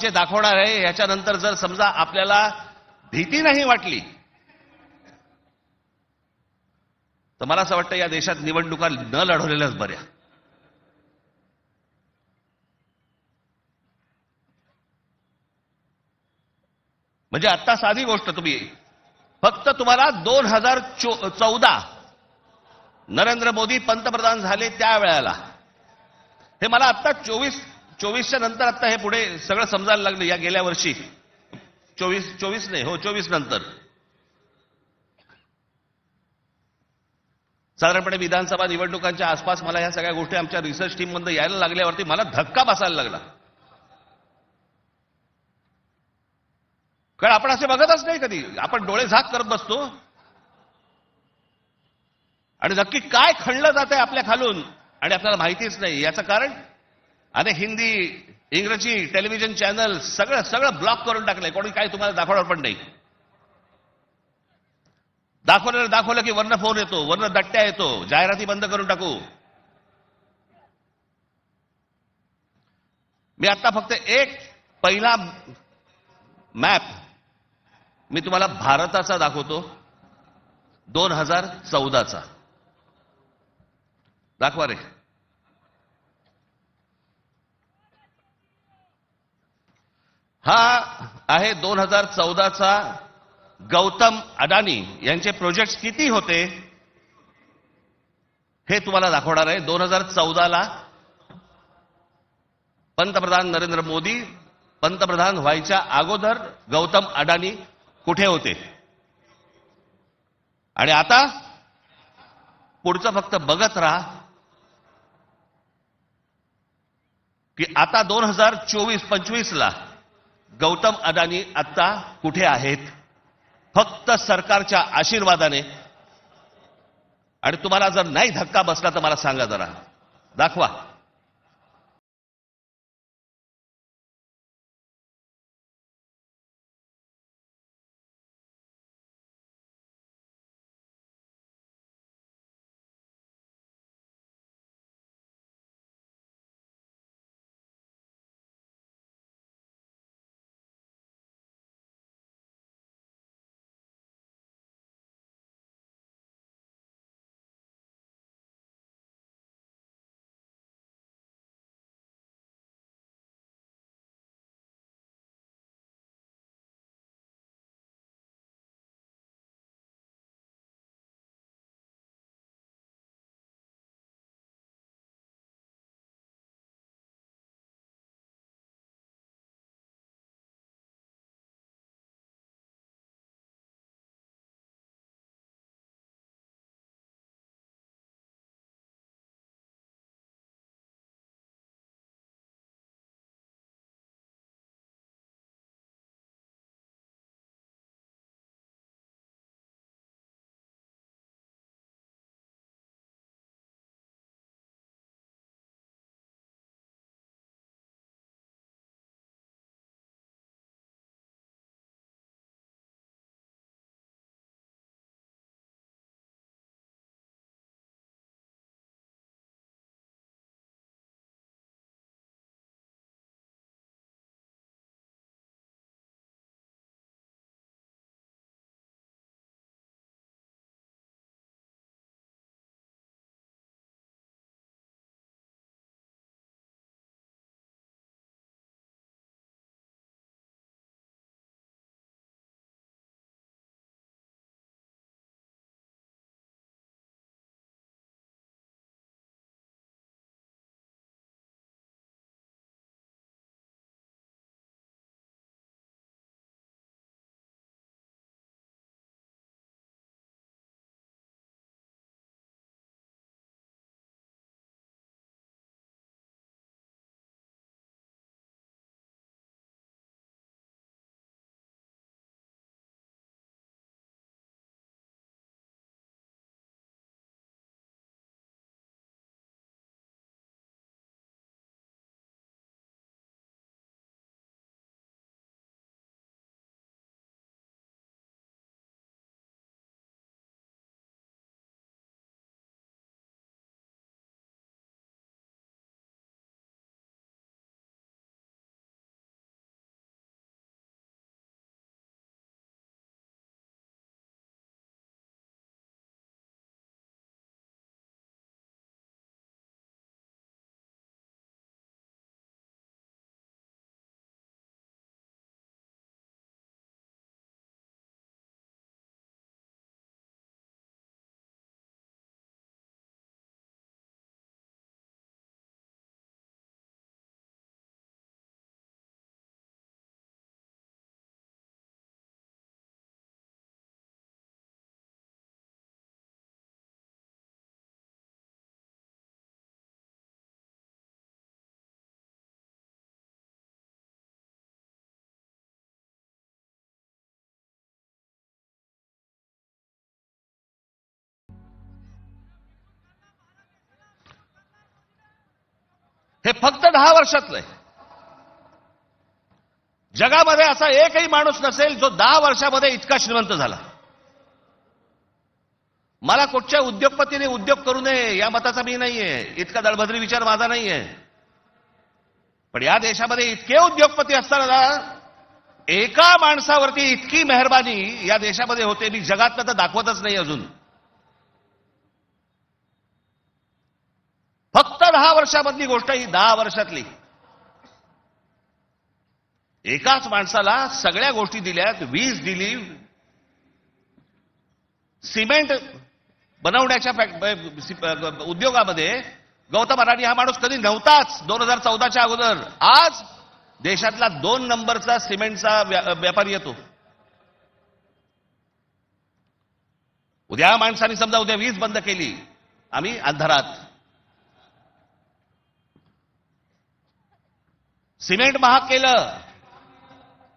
जे दाखवणार आहे याच्यानंतर जर समजा आपल्याला भीती नाही वाटली तर मला असं वाटतं या देशात निवडणुका न लढवलेल्याच बऱ्या. म्हणजे आता साधी गोष्ट तुम्ही फक्त तुम्हाला 2014 नरेंद्र मोदी पंतप्रधान झाले त्यावेळेला हे मला आता 24च्या नंतर आता हे पुढे सगळं समजायला लागलं. या गेल्या वर्षी 24 नाही हो 24 नंतर साधारणपणे विधानसभा निवडणुकांच्या आसपास मला ह्या सगळ्या गोष्टी आमच्या रिसर्च टीम मध्ये यायला लागल्यावरती मला धक्का बसायला लागला. कारण आपण असे बघतच नाही कधी. आपण डोळे झाक करत बसतो आणि नक्की काय खणलं जात आहे आपल्या खालून आणि आपल्याला माहितीच नाही. याचं कारण अनेक हिंदी इंग्रजी टेलिव्हिजन चॅनल सगळं ब्लॉक करून टाकलंय. कोणी काय तुम्हाला दाखवणार पण नाही. दाखवलं की वरनं फोन येतो, वरनं दट्ट्या येतो, जाहिराती बंद करून टाकू. मी आता फक्त एक पहिला मॅप मी तुम्हाला भारताचा दाखवतो 2014चा. दाखवा रे. हा आहे 2014चा गौतम अडानी यांचे प्रोजेक्ट्स किती होते हे तुम्हाला दाखवणार आहे. 2014ला पंतप्रधान नरेंद्र मोदी पंतप्रधान व्हायच्या अगोदर गौतम अडानी कुठे होते आणि आता पुढचं फक्त बघत राहा की आता 2024-25 ला गौतम अडानी आता कुठे आहेत. फक्त सरकारच्या आशीर्वादाने. आणि तुम्हाला जर नाही धक्का बसला तर मला सांगा जरा. दाखवा. हे फक्त 10 वर्षातलं आहे. जगामध्ये असा एकही माणूस नसेल जो 10 वर्षामध्ये इतका श्रीमंत झाला. मला कुठच्या उद्योगपतीने उद्योग करू नये या मताचा मी नाहीये, इतका दळभद्री विचार माझा नाहीये. पण या देशामध्ये इतके उद्योगपती असताना एका माणसावरती इतकी मेहरबानी या देशामध्ये होते, मी जगातलं तर दाखवतच नाही अजून. फक्त 10 वर्षामधली गोष्ट ही 10 वर्षातली. एकाच माणसाला सगळ्या गोष्टी दिल्यात, वीज दिली, सिमेंट बनवण्याच्या उद्योगामध्ये गौतम अडाणी हा माणूस कधी नव्हताच 2014च्या अगोदर. आज देशातला 2 नंबरचा सिमेंटचा व्यापारी येतो. उद्या माणसाने समजा उद्या वीज बंद केली, आम्ही अंधारात. सिमेंट महाग केलं,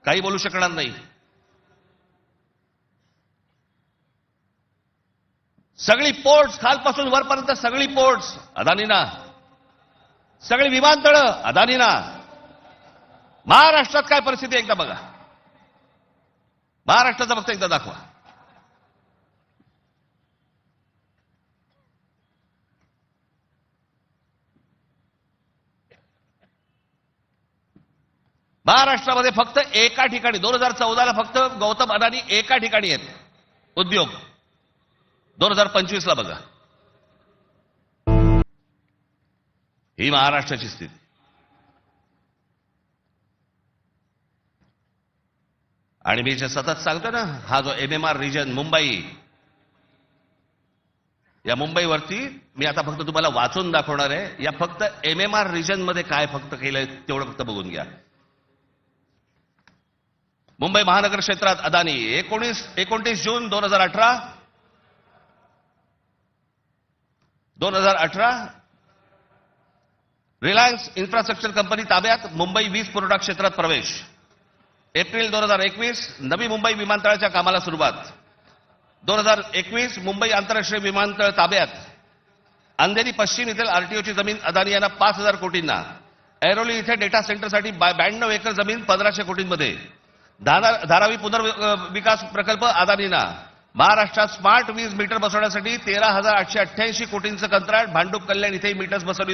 काही बोलू शकणार नाही. सगळी पोर्ट्स खालपासून वरपर्यंत सगळी पोर्ट्स अदानीना, सगळी विमानतळं अदानीना. महाराष्ट्रात काय परिस्थिती एकदा बघा, महाराष्ट्राचं फक्त एकदा दाखवा. महाराष्ट्रामध्ये फक्त एका ठिकाणी 2014ला फक्त गौतम अदानी एका ठिकाणी आहेत उद्योग. 2025ला बघा, ही महाराष्ट्राची स्थिती. आणि मी जे सतत सांगतो ना, हा जो MMR रिजन मुंबई, या मुंबईवरती मी आता फक्त तुम्हाला वाचून दाखवणार आहे. या फक्त MMR रिजन मध्ये काय फक्त केलंय तेवढं फक्त बघून घ्या. मुंबई महानगर क्षेत्रात अदानी 29 जून 2018 रिलायन्स इन्फ्रास्ट्रक्चर कंपनी ताब्यात मुंबई वीज पुरवठा क्षेत्रात प्रवेश. एप्रिल 2021 नवी मुंबई विमानतळाच्या कामाला सुरुवात. 2021 मुंबई आंतरराष्ट्रीय विमानतळ ताब्यात. अंधेरी पश्चिम येथील RTOची जमीन अदानी यांना 5,000 कोटींना. ऐरोली इथे डेटा सेंटरसाठी 92 एकर जमीन 1,500 कोटींमध्ये. धारावी पुनर्विकास प्रकल्प अदानींना. महाराष्ट्रात स्मार्ट वीज मीटर बसवण्यासाठी 13,888 कोटींचं कंत्राट. भांडूप कल्याण इथे मीटर्स बसवली